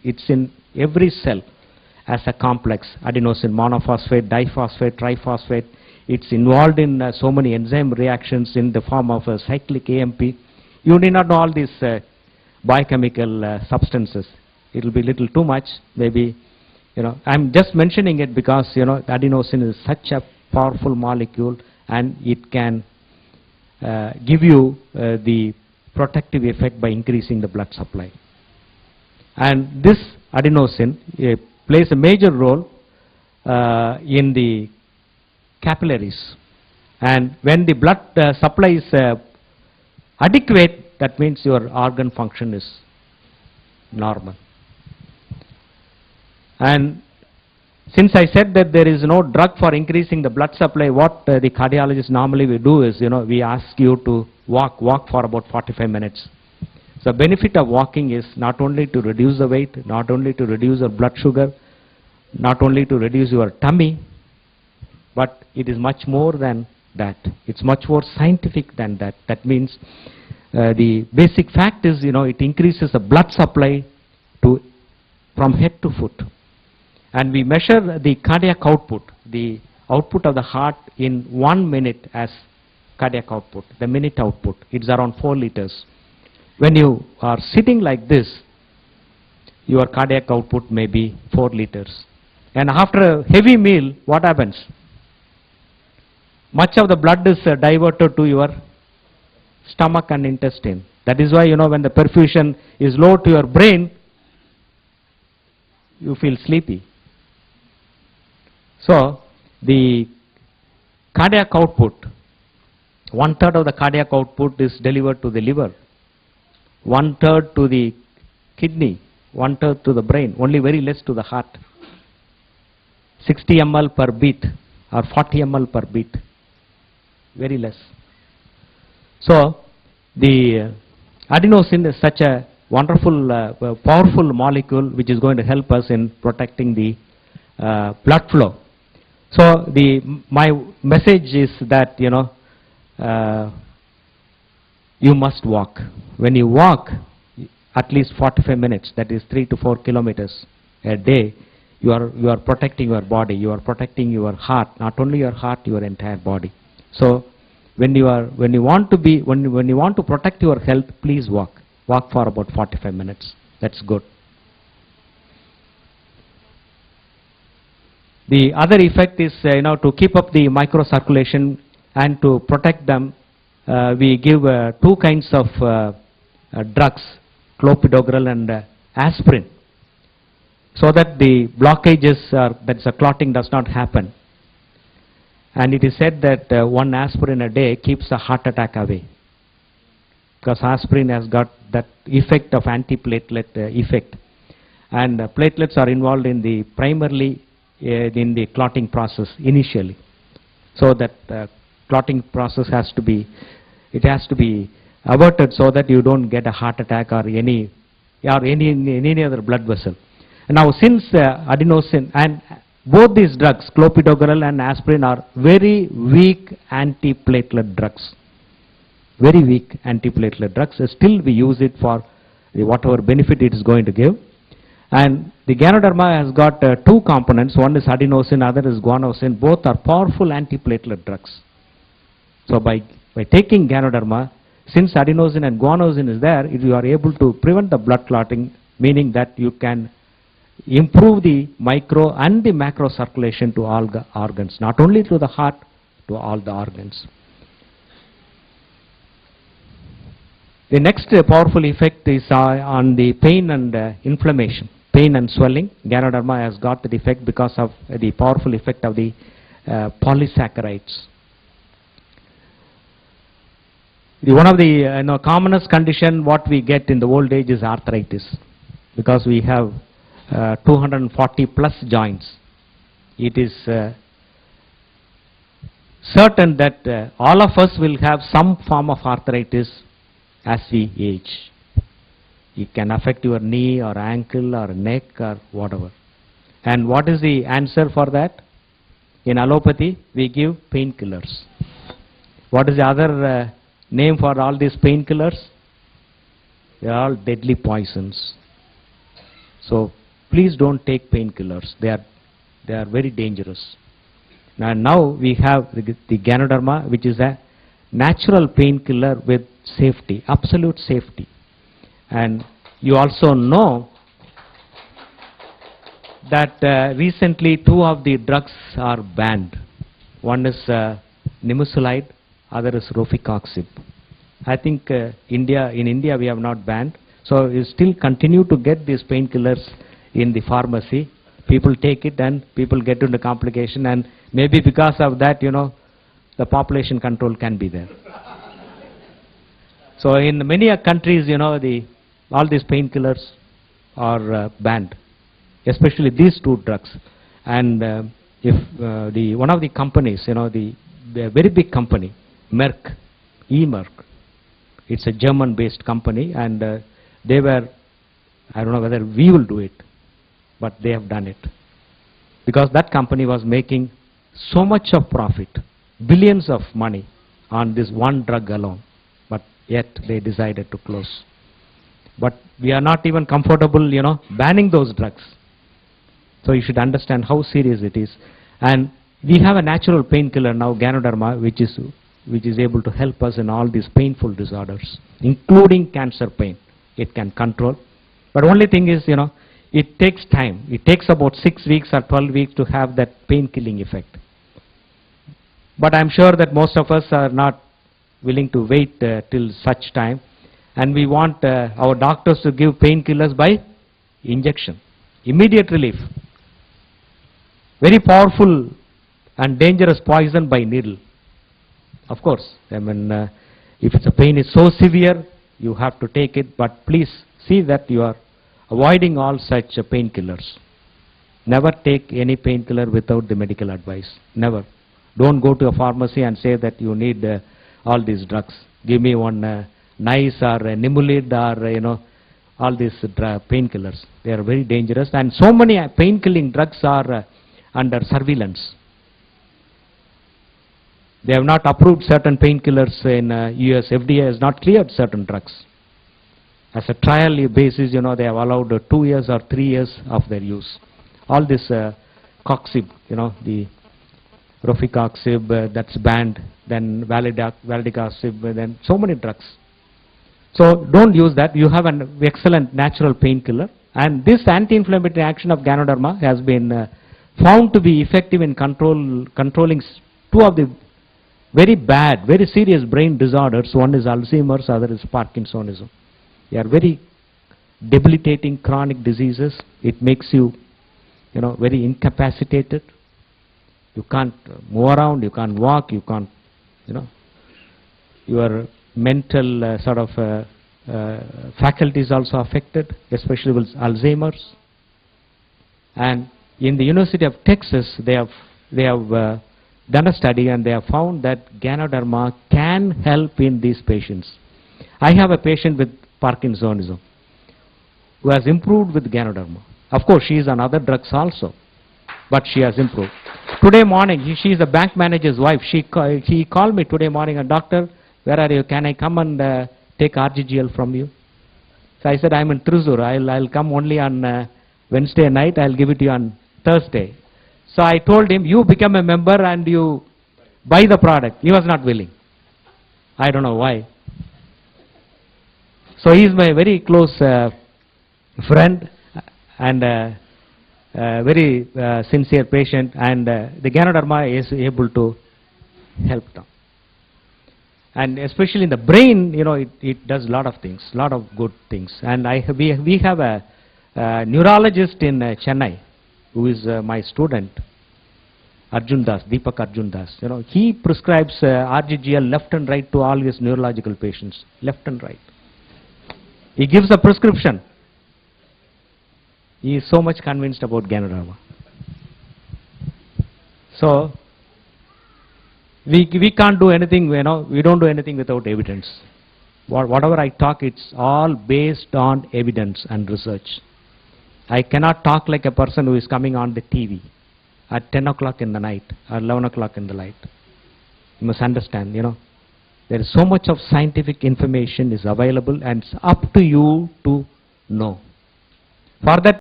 It's in every cell as a complex, adenosine monophosphate, diphosphate, triphosphate. It's involved in so many enzyme reactions in the form of cyclic AMP. You need not know all these biochemical substances. It will be little too much, maybe. I'm just mentioning it because, adenosine is such a powerful molecule, and it can give you the protective effect by increasing the blood supply. And this adenosine plays a major role in the capillaries. And when the blood supply is adequate, that means your organ function is normal. And since I said that there is no drug for increasing the blood supply, what the cardiologist normally will do is, we ask you to walk for about 45 minutes. The benefit of walking is not only to reduce the weight, not only to reduce your blood sugar, not only to reduce your tummy, but it is much more than that. It's much more scientific than that. That means the basic fact is, it increases the blood supply from head to foot. And we measure the cardiac output, the output of the heart in 1 minute as cardiac output, the minute output. It's around 4 liters. When you are sitting like this, your cardiac output may be 4 liters. And after a heavy meal, what happens? Much of the blood is diverted to your stomach and intestine. That is why, when the perfusion is low to your brain, you feel sleepy. So, the cardiac output, 1/3 of the cardiac output is delivered to the liver, 1/3 to the kidney, 1/3 to the brain, only very less to the heart. 60 ml per beat or 40 ml per beat, very less. So, the adenosine is such a wonderful, powerful molecule which is going to help us in protecting the blood flow. So, my message is that, you must walk. When you walk at least 45 minutes, that is 3 to 4 kilometers a day, you are protecting your body, you are protecting your heart, not only your heart, your entire body. So, when you want to protect your health, please walk. Walk for about 45 minutes. That's good. The other effect is, to keep up the microcirculation and to protect them, we give 2 kinds of drugs, clopidogrel and aspirin, so that the blockages, that's a clotting, does not happen. And it is said that 1 aspirin a day keeps a heart attack away, because aspirin has got that effect of antiplatelet effect. And platelets are involved in the primarily in the clotting process initially. So that clotting process has to be averted so that you don't get a heart attack or any other blood vessel. And now, since adenosine and both these drugs, clopidogrel and aspirin, are very weak antiplatelet drugs. Very weak antiplatelet drugs. Still we use it for whatever benefit it is going to give. And the Ganoderma has got 2 components. One is adenosine, other is guanosine. Both are powerful antiplatelet drugs. So by taking Ganoderma, since adenosine and guanosine is there, you are able to prevent the blood clotting, meaning that you can improve the micro and the macro circulation to all the organs, not only to the heart, to all the organs. The next powerful effect is on the pain and inflammation, pain and swelling. Ganoderma has got the effect because of the powerful effect of the polysaccharides. One of the commonest condition what we get in the old age is arthritis, because we have 240 plus joints. It is certain that all of us will have some form of arthritis as we age. It can affect your knee or ankle or neck or whatever. And what is the answer for that? In allopathy, we give painkillers. What is the other name for all these painkillers? They are all deadly poisons. So please don't take painkillers. They are very dangerous. Now we have the Ganoderma, which is a natural painkiller with safety, absolute safety. And you also know that recently 2 of the drugs are banned. One is nimesulide, other is rofecoxib. I think in India we have not banned. So you still continue to get these painkillers in the pharmacy. People take it and people get into complication, and maybe because of that, the population control can be there. So in many countries, all these painkillers are banned, especially these 2 drugs. And if one of the companies, the very big company, Merck, Merck, it's a German-based company, and they were, I don't know whether we will do it, but they have done it. Because that company was making so much of profit, billions of money on this one drug alone, but yet they decided to close. But we are not even comfortable, banning those drugs. So you should understand how serious it is. And we have a natural painkiller now, Ganoderma, which is able to help us in all these painful disorders, including cancer pain. It can control. But only thing is, it takes time. It takes about 6 weeks or 12 weeks to have that pain-killing effect. But I'm sure that most of us are not willing to wait till such time. And we want our doctors to give painkillers by injection. Immediate relief. Very powerful and dangerous poison by needle. Of course, if the pain is so severe, you have to take it, but please see that you are avoiding all such painkillers. Never take any painkiller without the medical advice. Never. Don't go to a pharmacy and say that you need all these drugs. Give me one nice or Nimulid or all these painkillers. They are very dangerous, and so many pain-killing drugs are under surveillance. They have not approved certain painkillers in US. FDA has not cleared certain drugs. As a trial basis, they have allowed 2 years or 3 years of their use. All this coxib, the rofecoxib, that's banned, then valdecoxib, then so many drugs. So don't use that. You have an excellent natural painkiller, and this anti-inflammatory action of Ganoderma has been found to be effective in controlling 2 of the very bad, very serious brain disorders. One is Alzheimer's, other is Parkinsonism. They are very debilitating chronic diseases. It makes you, very incapacitated. You can't move around, you can't walk, you can't, your mental faculties also affected, especially with Alzheimer's. And in the University of Texas, they have done a study, and they have found that Ganoderma can help in these patients. I have a patient with Parkinsonism who has improved with Ganoderma. Of course, she is on other drugs also, but she has improved. Today morning, she is a bank manager's wife. She called me today morning, and doctor, where are you? Can I come and take RGGL from you? So I said, I'm in Thrissur. I'll come only on Wednesday night. I'll give it to you on Thursday. So I told him, you become a member and you buy the product. He was not willing. I don't know why. So he is my very close friend and very sincere patient, and the Ganoderma is able to help them. And especially in the brain, it does a lot of things, a lot of good things. And we have a neurologist in Chennai who is my student, Arjun Das, Deepak Arjun Das. He prescribes RGGL left and right to all his neurological patients, left and right. He gives a prescription. He is so much convinced about Ganoderma. So we can't do anything, we don't do anything without evidence. Whatever I talk, it's all based on evidence and research. I cannot talk like a person who is coming on the TV at 10 o'clock in the night or 11 o'clock in the night. You must understand, there is so much of scientific information is available, and it's up to you to know. For that